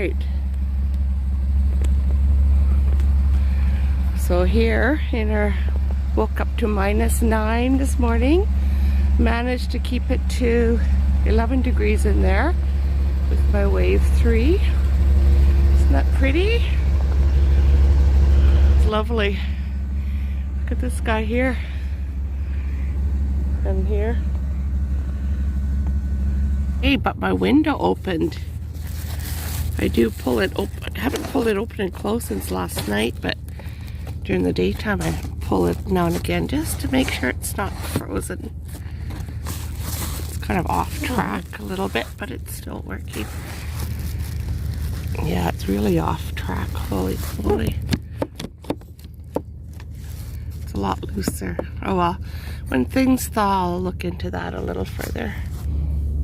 right. So here in our, woke up to -9 this morning. Managed to keep it to 11 degrees in there with my wave 3. Isn't that pretty? It's lovely. Look at this guy here. And here. Hey, but my window opened. I do pull it open. I haven't pulled it open and closed since last night, but during the daytime I pull it now and again just to make sure it's not frozen. It's kind of off track a little bit, but it's still working. Yeah, it's really off track. Holy moly. It's a lot looser. Oh well, when things thaw, I'll look into that a little further.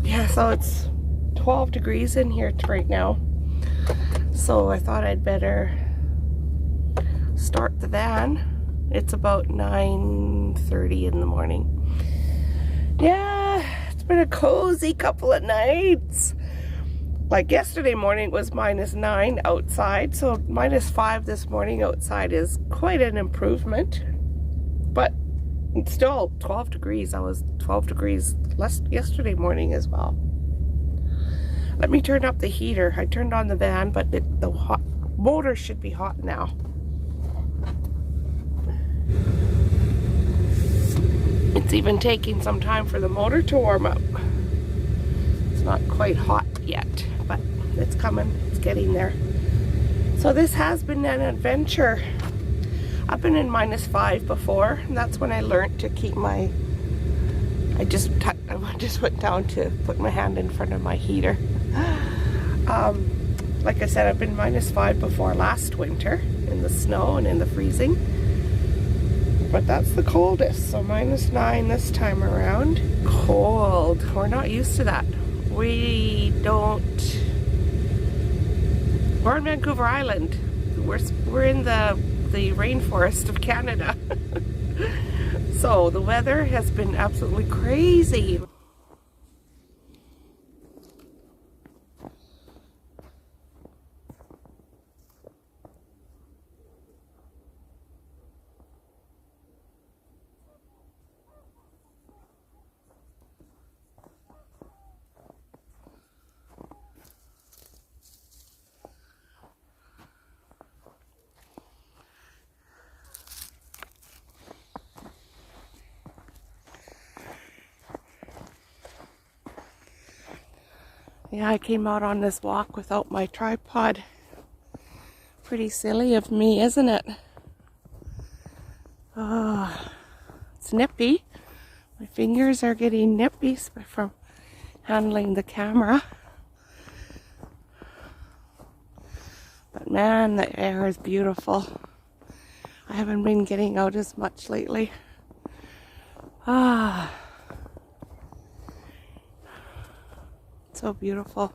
Yeah, so it's 12 degrees in here right now. So I thought I'd better start the van. It's about 9:30 in the morning. Yeah, it's been a cozy couple of nights. Like yesterday morning was -9 outside, so -5 this morning outside is quite an improvement. But it's still 12 degrees. I was 12 degrees less yesterday morning as well. Let me turn up the heater. I turned on the van, but the hot motor should be hot now. It's even taking some time for the motor to warm up. It's not quite hot yet, but it's coming. It's getting there. So this has been an adventure. I've been in -5 before, and that's when I learned to keep my... I just went down to put my hand in front of my heater. Like I said, I've been -5 before last winter in the snow and in the freezing. But that's the coldest, so -9 this time around. Cold. We're not used to that. We're in Vancouver Island. We're in the rainforest of Canada. So the weather has been absolutely crazy. Yeah, I came out on this walk without my tripod. Pretty silly of me, isn't it? Oh, it's nippy. My fingers are getting nippy from handling the camera. But man, the air is beautiful. I haven't been getting out as much lately. Ah. So beautiful.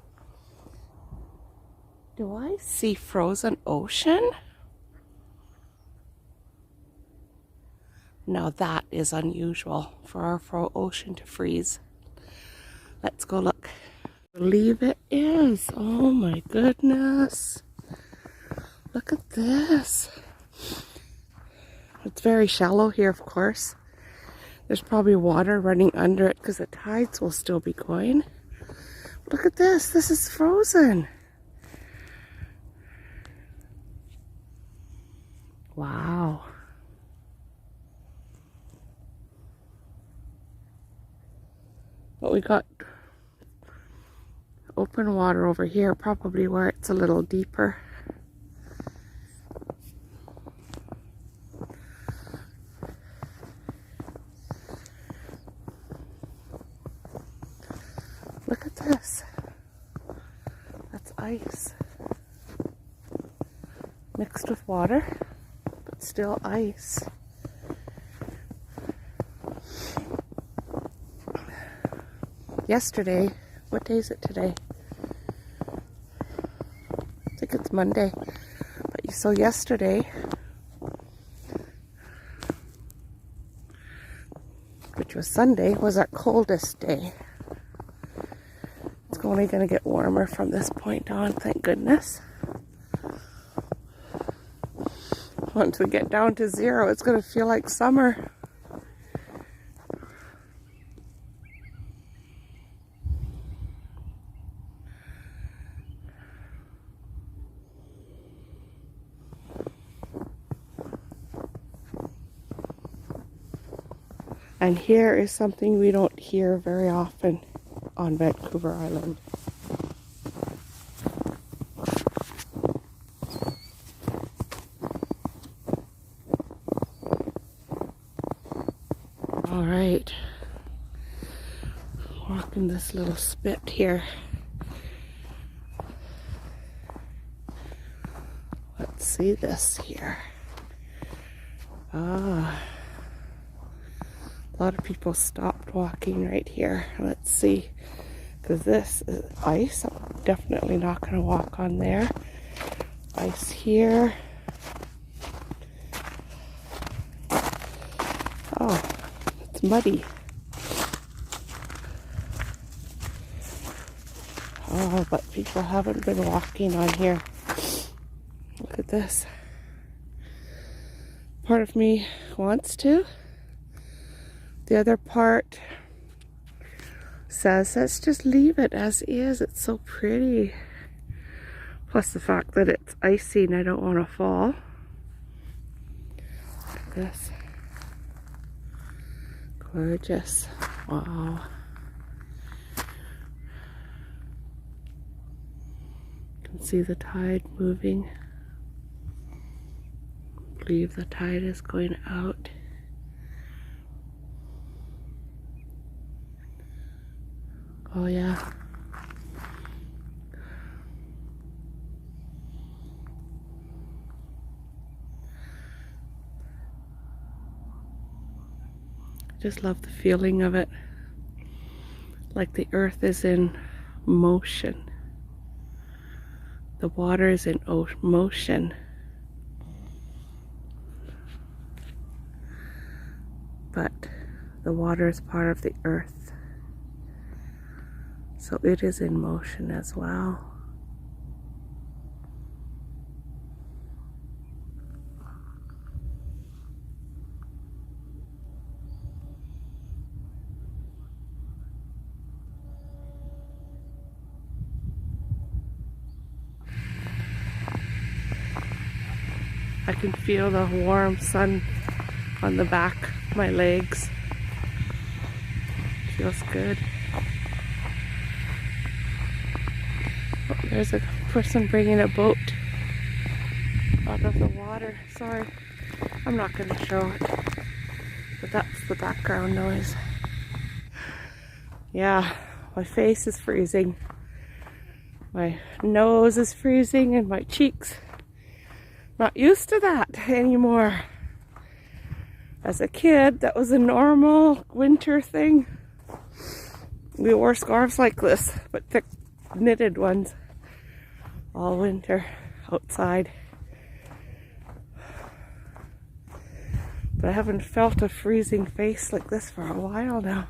Do I see frozen ocean? Now that is unusual for our ocean to freeze. Let's go look. I believe it is. Oh my goodness. Look at this. It's very shallow here, of course. There's probably water running under it because the tides will still be going. Look at this. This is frozen. Wow. But we got open water over here, probably where it's a little deeper. Look at this. That's ice. Mixed with water, but still ice. Yesterday, what day is it today? I think it's Monday. But so yesterday, which was Sunday, was our coldest day. only going to get warmer from this point on, thank goodness. Once we get down to 0, it's going to feel like summer. And here is something we don't hear very often on Vancouver Island. All right, walking this little spit here. Let's see this here. A lot of people stopped walking right here. Let's see, because this is ice. I'm definitely not going to walk on there. Ice here. Oh, it's muddy. Oh, but people haven't been walking on here. Look at this. Part of me wants to. The other part says, let's just leave it as is. It's so pretty. Plus the fact that it's icy and I don't want to fall. Look at this. Gorgeous. Wow. You can see the tide moving. I believe the tide is going out. Oh yeah. I just love the feeling of it. Like the earth is in motion. The water is in motion. But the water is part of the earth. So it is in motion as well. I can feel the warm sun on the back of my legs. Feels good. Oh, there's a person bringing a boat out of the water. Sorry, I'm not going to show it, but that's the background noise. Yeah, my face is freezing. My nose is freezing and my cheeks. Not used to that anymore. As a kid, that was a normal winter thing. We wore scarves like this, but thick knitted ones all winter outside. But I haven't felt a freezing face like this for a while now.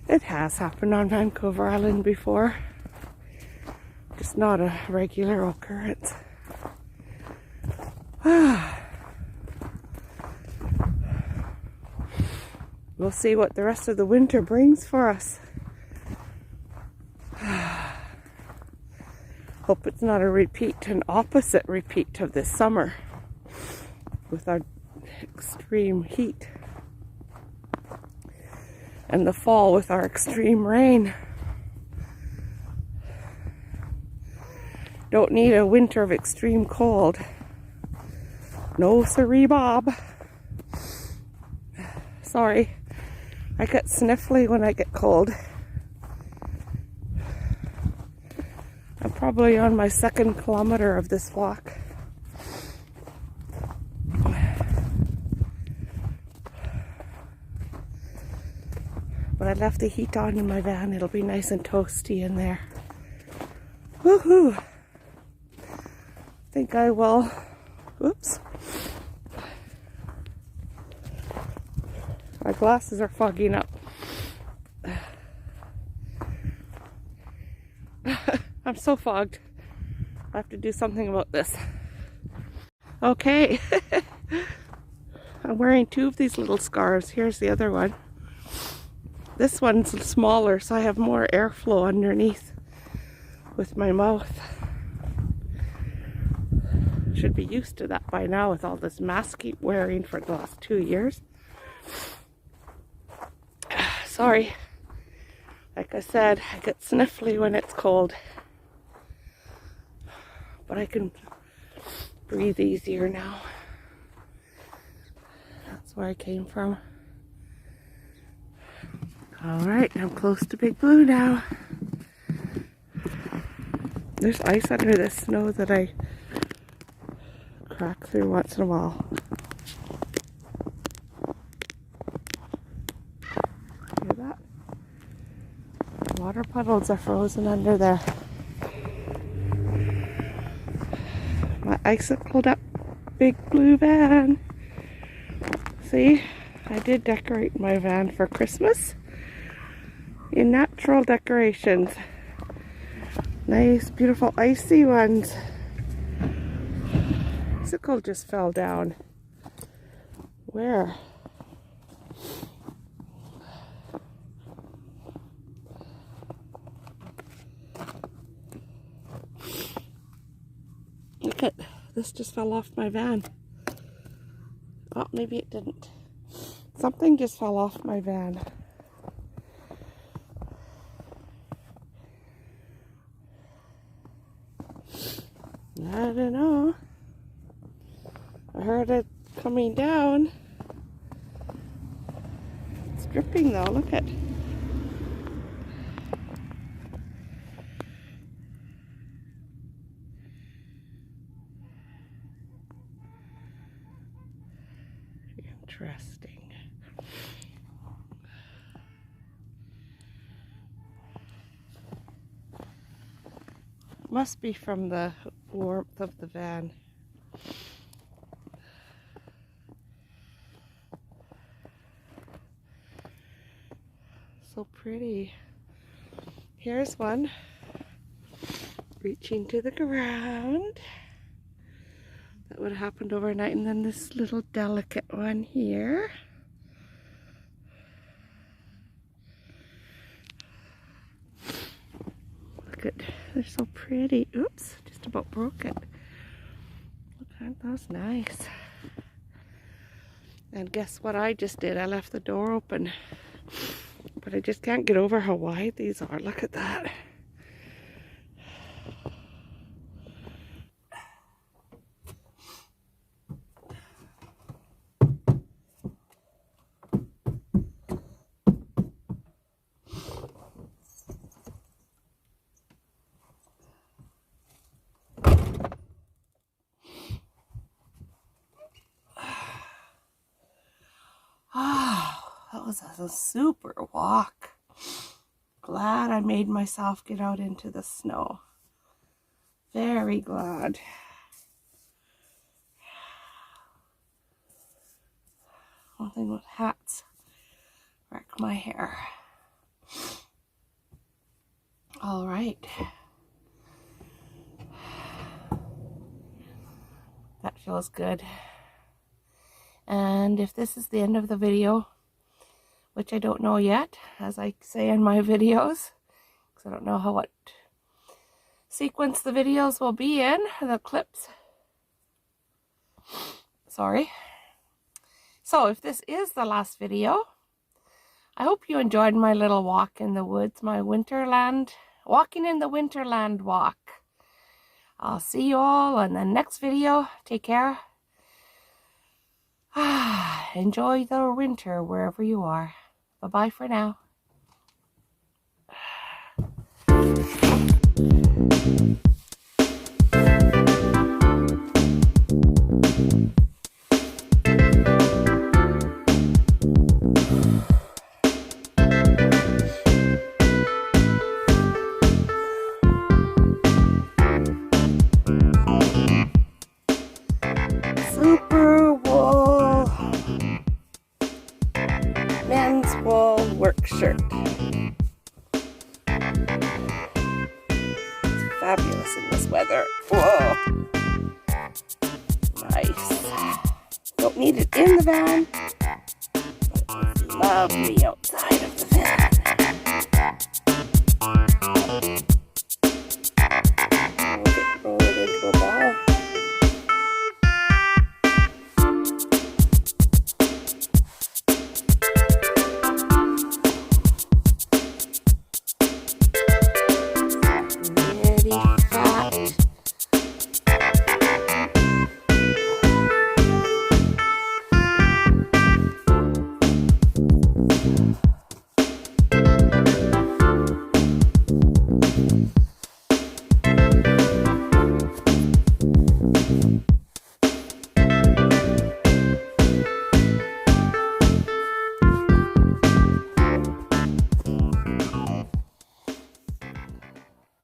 It has happened on Vancouver Island before. Just not a regular occurrence. We'll see what the rest of the winter brings for us. Hope it's not a repeat, an opposite repeat of this summer with our extreme heat. And the fall with our extreme rain. Don't need a winter of extreme cold. No siree, Bob. Sorry, I get sniffly when I get cold. I'm probably on my 2nd kilometer of this walk. But I left the heat on in my van. It'll be nice and toasty in there. Woohoo! I think I will. Oops. My glasses are fogging up. I'm so fogged. I have to do something about this. Okay. I'm wearing two of these little scarves. Here's the other one. This one's smaller, so I have more airflow underneath with my mouth. Should be used to that by now with all this mask keep wearing for the last 2 years. Sorry. Like I said, I get sniffly when it's cold. But I can breathe easier now. That's where I came from. Alright, I'm close to Big Blue now. There's ice under this snow that I crack through once in a while. Hear that? The water puddles are frozen under there. My icicled up Big Blue van. See, I did decorate my van for Christmas in natural decorations. Nice, beautiful, icy ones. Icicle just fell down. Where? Look at this, just fell off my van. Oh, maybe it didn't. Something just fell off my van. I don't know. I heard it coming down. It's dripping though, look at. Interesting. Must be from the warmth of the van. So pretty. Here's one reaching to the ground. That would have happened overnight, and then this little delicate one here. Look at, they're so pretty. Oops, just about broke it. Look at that, that's nice. And guess what I just did? I left the door open. But I just can't get over how wide these are. Look at that. That was a super walk. Glad I made myself get out into the snow. Very glad. One thing with hats, wreck my hair. All right. That feels good. And if this is the end of the video, which I don't know yet, as I say in my videos, because I don't know what sequence the videos will be in, the clips. Sorry. So if this is the last video, I hope you enjoyed my little walk in the woods, my winterland, walking in the winterland walk. I'll see you all in the next video. Take care. Enjoy the winter wherever you are. Bye-bye for now. Super wool men's wool work shirt. fabulous in this weather. Whoa. Nice. Don't need it in the van, but it's lovely outside of